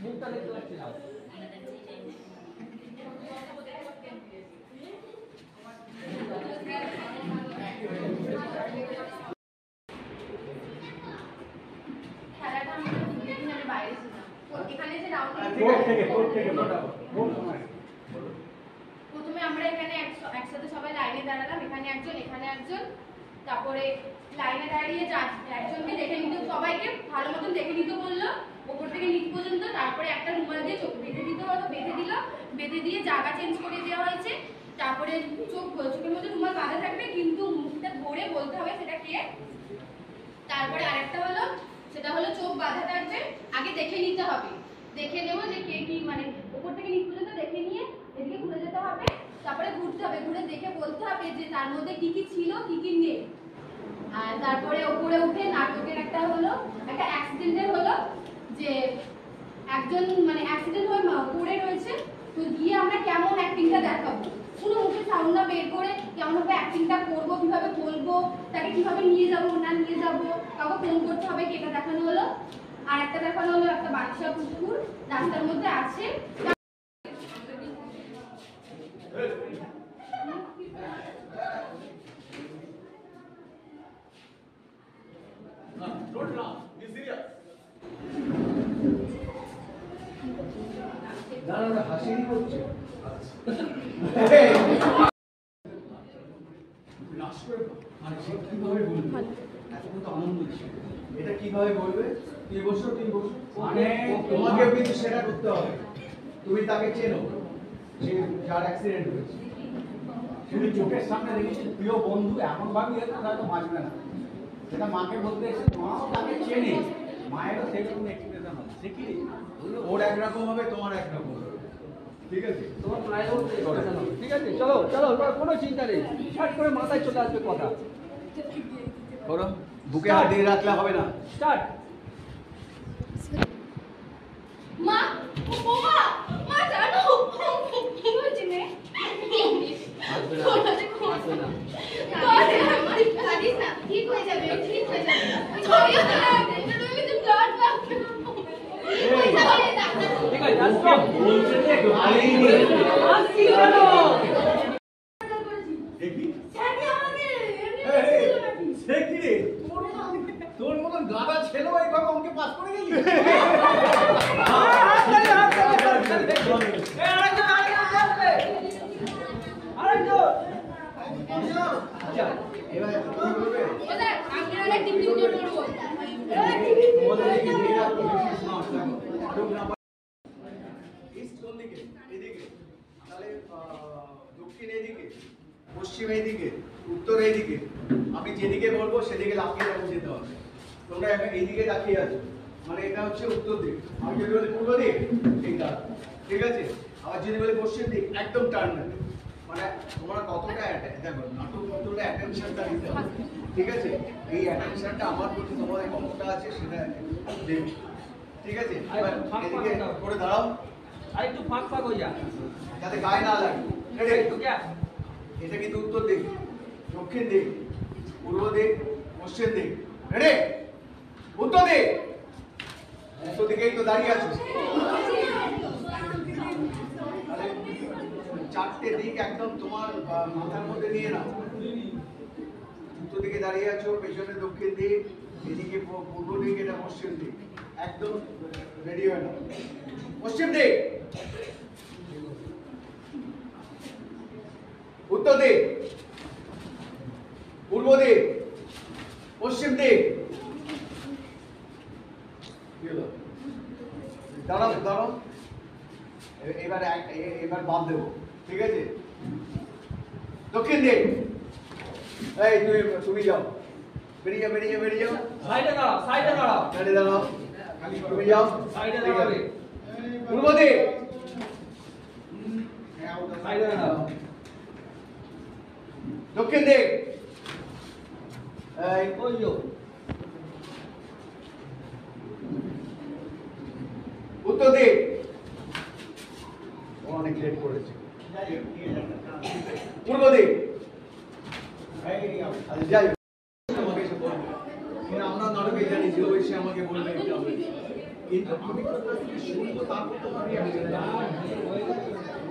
মুখটা দেখতে পাচ্ছি না। প্রথমে আমরা এখানে একসাথে সবাই লাইনে দাঁড়ালাম, এখানে একজন, তারপরে লাইনে দাঁড়িয়ে একজনকে দেখে নিতে, সবাইকে ভালো মতন দেখে নিতে বললো ওপর থেকে নিচ পর্যন্ত। তারপরে একটা রুমাল দিয়ে চোখ বেঁধে দিতে হলো, বেঁধে দিয়ে জায়গা চেঞ্জ করে দেওয়া হয়েছে। তারপরে চোখের মধ্যে রুমাল বাঁধা থাকবে, কিন্তু মুখটা ধরে বলতে হবে সেটা কে। তারপরে আরেকটা হলো, সেটা হলো চোখ বাঁধা থাকবে, আগে দেখে নিতে হবে, দেখে নেবো যে কে কি, মানে উপর থেকে নিচ পর্যন্ত দেখে নিয়ে এদিকে ঘুরে যেতে হবে। তারপরে ঘুরতে হবে, ঘুরে দেখে বলতে হবে যে তার মধ্যে কি কি ছিল কি কি নেই। আর তারপরে উপরে উঠে নাটকের একটা অ্যাক্সিডেন্টের হলো যে একজন মানে অ্যাক্সিডেন্ট হয়ে পড়ে রয়েছে, তো গিয়ে আমরা কেমন অ্যাক্টিংটা দেখাবো, পুরো মুখে সাউন্ড না বের করে কেমনভাবে অ্যাক্টিংটা করবো, কিভাবে বলবো, তাকে কিভাবে নিয়ে যাবো না নিয়ে যাবো, কাউকে ফোন করতে হবে, কেটা দেখানো হলো। আর একটা দেখানো হলো একটা বাচ্চা কুকুর রাস্তার মধ্যে আছে। এটা কিভাবে বলবে? তুই বসো মানে তোমাকে কিন্তু সেটা করতে হবে। তুমি তাকে চেনো, যে যার অ্যাক্সিডেন্ট হয়েছে, তুমি চোখের সামনে দেখেছি প্রিয় বন্ধু, এমন ভাবে হয়তো বাঁচবে না। সেটা মাকে বলতে এসে মাও তাকে চেনে, মায়েরও সেরকম এক্সপ্রেশন হবে। সে কি ওর একরকম হবে, তোমার একরকম হবে, ঠিক আছে? তোমার মায়েরও এক্সপ্রেশন হবে, ঠিক আছে? চলো চলো, কোনো চিন্তা নেই, স্টার্ট করে মাথায় চলে আসবে কথা। করো, বুকে হাত দিয়ে রাখলে হবে না। স্টার্ট। মা, মা জানো কি হয়েছে নে? আসবে না, আসবে না। না, ঠিক হয়ে যাবে, ঠিক হয়ে যাবে। ছড়িয়ে দাও, তুমি কিন্তু ব্লাড লাগবে। ঠিক আছে, আসো। বলছে যে গালি নি। আসছি কেন? দেখি স্যারকে আমাকে সে কি রে? তোর মতন গাদা ছেলে এইভাবে অঙ্কে পাস করে গেলি? আচ্ছা, এবার কি করবে? ওটা আমি আগে টিপ টিপ করে করব। তোমাদের কি মেয়েরা তো বেশি স্মার্ট দেখো। ইস্ট কোন দিকে? এদিকে। তাহলে দক্ষিণ এদিকে, পশ্চিম এইদিকে, উত্তর এইদিকে। আমি যেদিকে বলবো সেদিকে লাফিয়ে যেতে হবে। তোমরা এখন এইদিকে তাকিয়ে আছো, মানে এটা হচ্ছে উত্তর দিক। আমি যদি বলি পূর্ব দিক, এইটা, ঠিক আছে? আবার যদি বলি পশ্চিম দিক, একদম টার্ন নেবে। মানে তোমরা কতটা দেখো নাটক কতটা অ্যাটেনশনটা দিতে হবে, ঠিক আছে? এই অ্যাটেনশনটা আমার প্রতি তোমাদের কতটা আছে সেটা দেখবে, ঠিক আছে? এবার এদিকে করে দাঁড়াও, আর একটু ফাঁক ফাঁক হয়ে যা, যাতে গায়ে না লাগে। একটু গ্যাপ। এটা কিন্তু উত্তর দিক, দক্ষিণ দিক, পূর্ব দিক, পশ্চিম দিক। রেডি? উত্তর দিক, উত্তর দিকেই তো দাঁড়িয়ে আছো। চারটে দিক একদম তোমার মাথার মধ্যে নিয়ে নাও। উত্তর দিকে দাঁড়িয়ে আছো, পেছনে দক্ষিণ দিক, এদিকে পূর্ব দিক, এটা পশ্চিম দিক। একদম রেডি হয়ে নাও। পশ্চিম দিক, উত্তর দিক, পূর্ব দিক, পশ্চিম দিক। দাঁড়াও দাঁড়াও, এবার বাদ দেবো, ঠিক আছে? দক্ষিণ দিক, এই তুমি যাও, বেরিয়ে যাও। সাইডে দাঁড়াও, সাইডে দাঁড়াও, সাইডে দাঁড়াও, তুমি যাও। সাইডে দাঁড়াবে। পূর্ব দিক, সাইডে দাঁড়াও। দক্ষিণ দিক, এই ওই যো। উত্তর দিক। অনেক লেট করেছে। পূর্ব দিক, যাই আমাকে এসে বলবে, আমরা নাটকে জানি যে ওই সে আমাকে বলবে, কিন্তু আমি আমি শুনবো, তারপর তো আমি অ্যাকশন নেবো।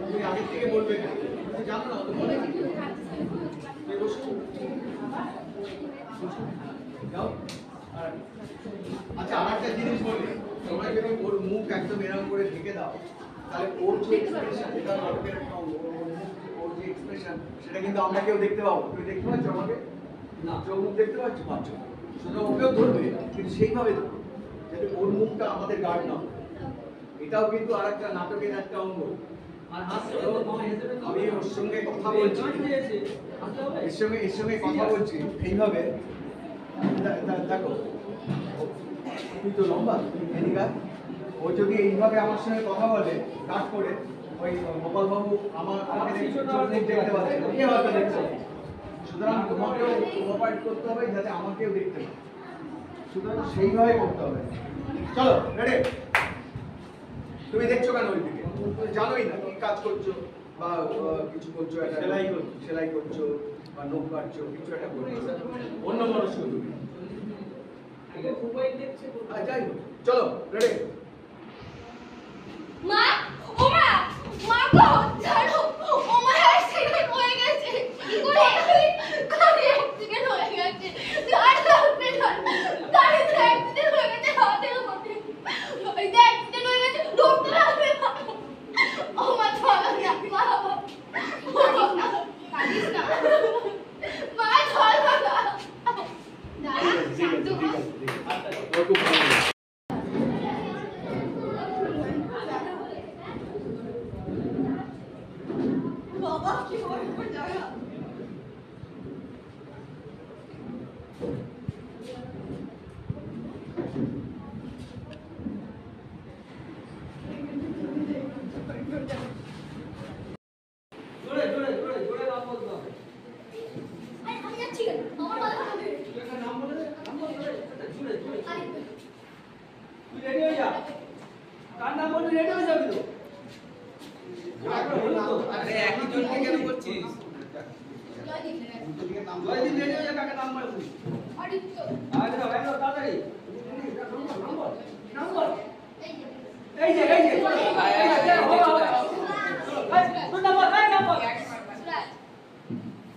তুমি আগের থেকে বলবে না, তুমি জানো না, তো বলে না। তুমি বসো, যাও। আচ্ছা, আর একটা জিনিস বলি, তোমরা যদি ওর মুখ একদম এরকম করে ঢেকে দাও, তাহলে ওর যে এক্সপ্রেশন, এটা লোকের ওর যে এক্সপ্রেশন, সেটা কিন্তু আমরা কেউ দেখতে পাবো। তুমি দেখতে পাচ্ছ আমাকে? না, চোখ মুখ দেখতে পাচ্ছ? পাচ্ছ। শুধু ওকেও ধরবে, কিন্তু সেইভাবে ধরবে যাতে ওর মুখটা আমাদের গার্ড না হয়। এটাও কিন্তু আর একটা নাটকের একটা অঙ্গ। আমি ওর সঙ্গে কথা বলছি, এর সঙ্গে কথা বলছি এইভাবে। দেখো, তুই তো লম্বা, এদিকে ও যদি এইভাবে আমার সঙ্গে কথা বলে কাট করে, ওই গোপাল বাবু আমাকে দেখতে পাচ্ছে, কে হয়তো দেখতে পাচ্ছে। সুতরাং তোমাকেও কোঅপারেট করতে হবে যাতে আমাকেও দেখতে পায়। সুতরাং সেইভাবে করতে হবে। চলো রেডি। তুমি দেখছো কেন ওই দিকে? তুমি জানোই না কি কাজ করছো, বা কিছু করছো, একটা সেলাই করছো বা নখ কাটছো, কিছু একটা করছো, অন্য মনস্ক তুমি। যাই হোক, চলো রেডি। মা, ও মা, মা গো, ছাড়ো, ও মা অ্যাক্সিডেন্ট হয়ে গেছে। কি করে? গাড়ি অ্যাক্সিডেন্ট হয়ে গেছে। গাড়িতে অ্যাক্সিডেন্ট হয়ে গেছে, হাতের মধ্যে। ওই যে অ্যাক্সিডেন্ট হয়ে গেছে, ধরতে লাগবে না। ও মা, চলো না, মা। কাঁদিস না। মা, চলো না। দাঁড়া, শান্ত হ। বাবা, কি ভয়ঙ্কর জায়গা। আমি যাচ্ছি কেন? আমার মাথা খাবে। তুই রেডি হয়ে যা, কার নাম বলবি রেডি হয়ে যাবি তো। আরে একই জনকে কেন করছিস? জয়দীপ রেডি হয়ে যা, কাকে নাম বলবি? আদিত্য। আরে ভাই তাড়াতাড়ি নাম বল। এই যে। এই যে তোর নাম বল, এই নাম বল, সুরাজ।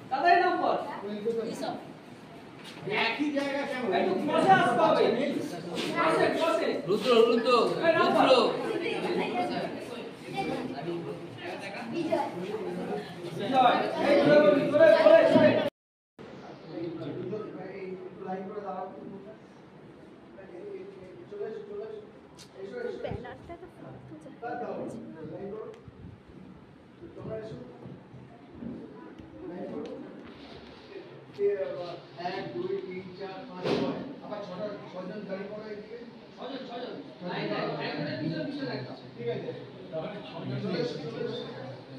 তাড়াতাড়ি নাম বল। ঋষভ। একই জায়গা কেন? একটু ক্রসে আসতে হবে, ক্রসে। রুদ্র এই নাম বল। বিজয়। বিজয়, এই ধরে লাইন করে দাঁড়াও। চলে এসো, এসো। ব্যানারটা তো দাও, লাইন করো। তোমরা এসো। লাইন করো। 1 2 3 4 5 6 আবার 6জন গাড়ি করো এদিকে। 6জন ঠিক আছে, তাহলে 6জন চলে এসো।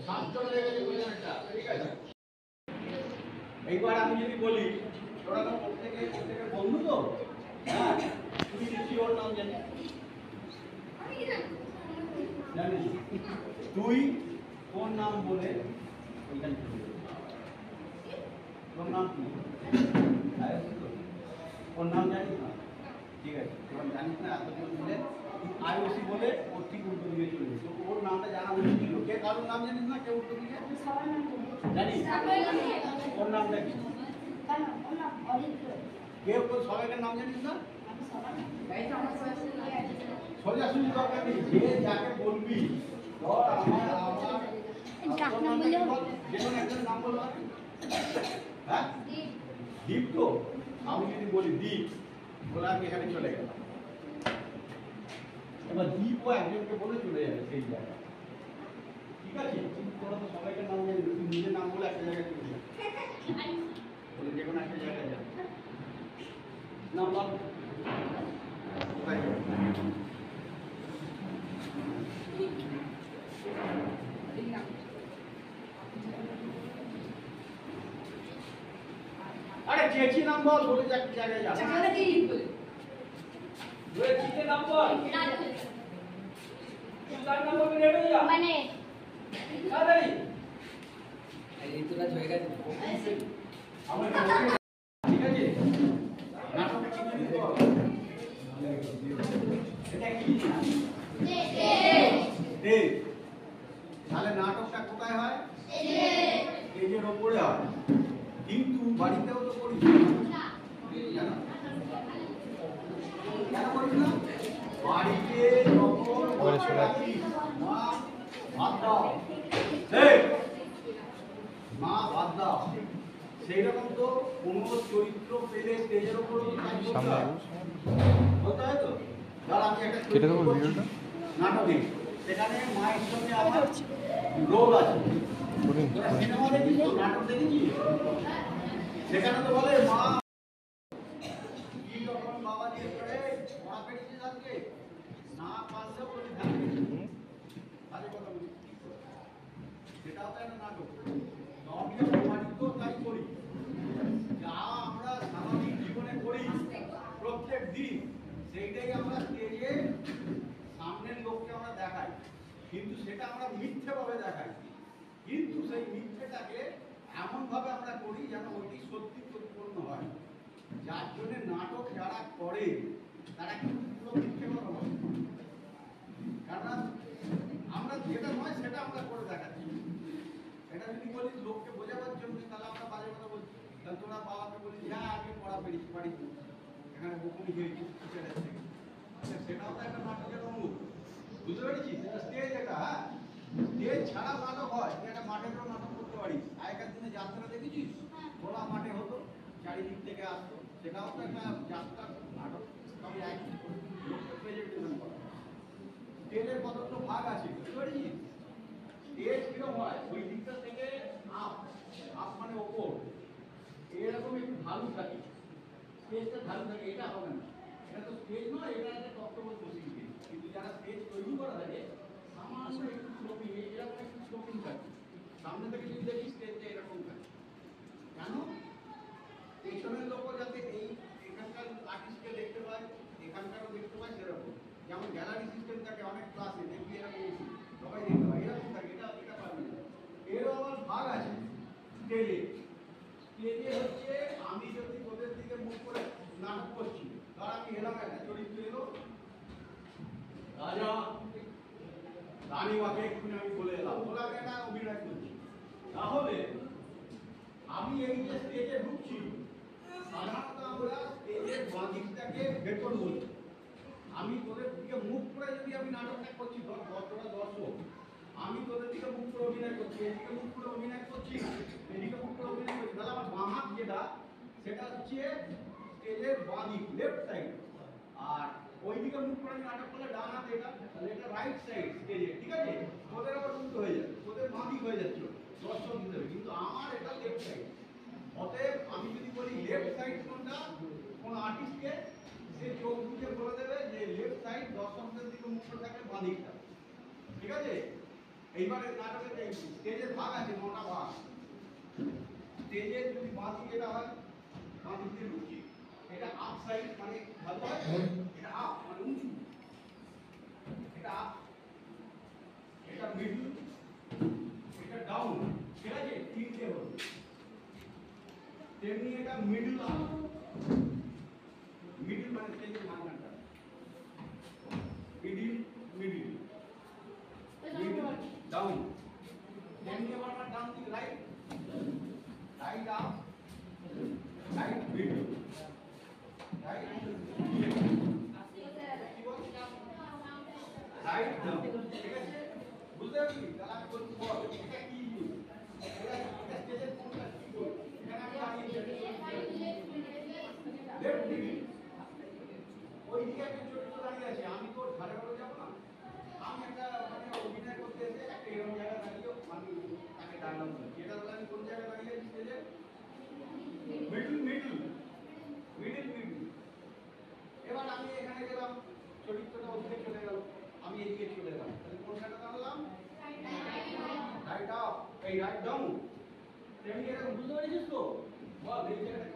7জন লেগে যাবে একটা, ঠিক আছে। এইবার আমি যদি বলি তোরা তো প্রত্যেকে বন্ধু তো, হ্যাঁ, তুই নিশ্চয়ই ওর নাম জানিস। জানিস? তুই তোর নাম বলে ওইখানে তোর নাম কি? ওর নাম জানিস না? ঠিক আছে, তোর জানিস না, এতজন মিলে আইওসি বলে ওর ঠিক উল্টো দিকে চলে গেছে। ওর নামটা জানা উচিত ছিল। কে কারোর নাম জানিস না? কে উল্টো দিকে জানিস? ওর নামটা কি? কেউ কেউ সবাইকার নাম জানিস না? সোজাসুজি দরকার নেই, যে যাকে বলবি ধর আমার যেমন একজন নাম বলবো, হ্যাঁ দীপ। তো আমি যদি বলি দীপ বলে আমি এখানে চলে গেলাম, এবার দীপ ও একজনকে বলে চলে যাবে সেই জায়গায়। ঠিক আছে, তোরা তো সবাইকার নাম জানি, তুই নিজের নাম বলে একটা জায়গায় চলে যাবে, বলে যে কোনো একটা জায়গায় যাবে। নাম বল। কোথায় যাবে? আরে চেয়েছি নাম বল, বলে যাক জায়গায় যাবে। ধরে চিতে নাম বল। তার নাম বলবি রেডি হয়ে যা, মানে তাড়াতাড়ি। এই তোরা হয়ে গেছে। আমার ঠিক আছে, নাটকটা ঠিক আছে। এটা কি? স্টেজ, তাহলে নাটকটা কোথায় হয়? স্টেজের ওপরে হয়। কিন্তু বাড়িতেও তো করি না। কেন? কেন করি না? বাড়িতে যখন বসে আছি, মা ভাত দাও, এই, মা ভাত দাও, সেই রকম তো কোনো চরিত্র পেলে স্টেজের ওপর করতে হয় তো। ধর আমি একটা চরিত্র করছি নাটকে, সেখানে মায়ের সঙ্গে আমার রোল আছে। তোরা সিনেমা দেখিস তো, নাটক দেখেছিস? সেখানে তো বলে মা কি যখন বাবা দিয়ে করে পড়া পেরেছিস আজকে, না পারলেও বলি থাকবে, তাহলে কথা বলি। সেটাও তো একটা নাটক। নর্মালি তো তাই করি, যা আমরা স্বাভাবিক জীবনে করি প্রত্যেক দিন, সেইটাই আমরা স্টেজে সামনের লোককে আমরা দেখাই, কিন্তু সেটা আমরা মিথ্যেভাবে দেখাই। কিন্তু সেই মিথ্যেটাকে এমন ভাবে আমরা করি যেন ওইটি সত্যি প্রতিপন্ন হয়, যার জন্য নাটক যারা করে তারা কিন্তু পুরো মিথ্যে কথা বলে। কারণ আমরা যেটা নয় সেটা আমরা করে দেখাচ্ছি। এটা যদি বলিস লোককে বোঝাবার জন্য, তাহলে আমরা বাজে কথা বলছি। তাহলে তোরা বাবাকে বলিস হ্যাঁ আগে পড়া পেরেছি, বাড়িতে এখানে বকুনি খেয়েছি টিচারের থেকে, সেটাও তো একটা নাটকের অঙ্গ। বুঝতে পেরেছিস? এটা স্টেজ, এটা হ্যাঁ স্টেজ ছাড়া নাটক হয়। তুই একটা মাঠেরও নাটক করতে পারিস। আগেকার দিনে যাত্রা দেখেছিস? খোলা মাঠে হতো, চারিদিক থেকে আসতো, সেটাও তো একটা যাত্রা নাটক। তবে একই লোককে প্রেজেন্টেশন করা। স্টেজের কতগুলো ভাগ আছে বুঝতে পেরেছিস? স্টেজ কিরকম হয়, ওই দিকটা থেকে আপ, আপ মানে ওপর, এরকম একটু ঢালু থাকে। স্টেজটা ঢালু থাকে, এটা হবে না। এটা তো স্টেজ নয়, এটা একটা তত্ত্ববোধ বসিয়ে দিয়ে। কিন্তু যারা স্টেজ তৈরি করা থাকে সামান্য একটু স্লোপিং, এরকম একটু স্লোপিং থাকে। সামনে থেকে যদি দেখি স্টেজটা এরকম থাকে। কেন? পেছনের লোকও যাতে এই এখানকার আর্টিস্টকে দেখতে পায়, এখানকারও দেখতে পায়, সেরকম। যেমন গ্যালারি সিস্টেম থাকে অনেক ক্লাসে, দেখবি এরকম সবাই দেখতে পায়, এরকম থাকে। এটা এটা পারবে না। এরও আবার ভাগ আছে স্টেজে। স্টেজে হচ্ছে আমি যদি তোদের দিকে মুখ করে নাটক করছি, ধর আমি এলাম, একটা চরিত্র এলো রাজা রানীমাকে, এক্ষুনি আমি বলে এলাম, বলে আমি একটা অভিনয় করছি। তাহলে আমি এই যে স্টেজে ঢুকছি, সাধারণত আমরা স্টেজের বাঁদিকটাকে ভেতর বলি। আমি তোদের দিকে মুখ করে যদি আমি নাটকটা করছি, ধর তোরা দর্শক, আমি তোদের দিকে মুখ করে অভিনয় করছি, এদিকে মুখ করে অভিনয় করছি, এদিকে মুখ করে অভিনয় করছি, তাহলে আমার বাঁ হাত যেটা, সেটা হচ্ছে স্টেজের বাঁদিক, লেফট সাইড। আর ওইদিকে মুখ করে নাটক করলে ডান হাত, এটা তাহলে এটা রাইট সাইড স্টেজে। ঠিক আছে? তোদের আবার উল্টো হয়ে যাবে, তোদের বাঁদিক হয়ে যাচ্ছে দর্শক হিসেবে, কিন্তু আমার এটা লেফট সাইড। অতএব আমি যদি বলি লেফট সাইড কোনটা, কোন আর্টিস্টকে, সে চোখ বুঝে বলে দেবে যে লেফট সাইড দর্শকদের দিকে মুখ করে থাকলে বাঁ দিকটা। ঠিক আছে? এইবারে নাটকের স্টেজের ভাগ আছে, 9টা ভাগ। স্টেজের যদি বাঁ দিকে এটা হয়, বাঁ দিক দিয়ে ঢুকছি, এটা আপ সাইড মানে ভালো হয়, এটা আপ মানে উঁচু, এটা আপ, এটা মিডল, এটা ডাউন। ঠিক আছে? তিনটে হলো। তেমনি এটা মিডল আপ, মিডল মানে স্টেজের মাঝখানটা, মিডল মিডল মিডল ডাউন। তেমনি আবার আমার ডাউন দিকে right, right up, right middle, right write down. ঠিক আছে? বুঝতে পারছি? তাহলে আমি বলছি বল এটা কি, এটা স্টেজের কোনটা কি বল, এখানে আমি দাঁড়িয়ে লেফট দিকে, ওই দিকে একটা চরিত্র দাঁড়িয়ে আছে, আমি তো ধারে ধারে যাবো না। আমি একটা মানে অভিনয় করতে এসে একটা এরকম জায়গায় দাঁড়িয়ে আমি তাকে ডাকলাম, যেটা বলে আমি কোন জায়গায় দাঁড়িয়ে আছি স্টেজে, মিডল মিডল মিডল মিডল। এবার আমি এখানে গেলাম, চরিত্রটা ওদিকে চলে গেল, আমি এদিকে চলে গেলাম, তাহলে কোন জায়গায় দাঁড়ালাম? রাইট আপ, এই রাইট ডাউন। তেমনি এরকম বুঝতে পেরেছিস তো? বল এই জায়গাটা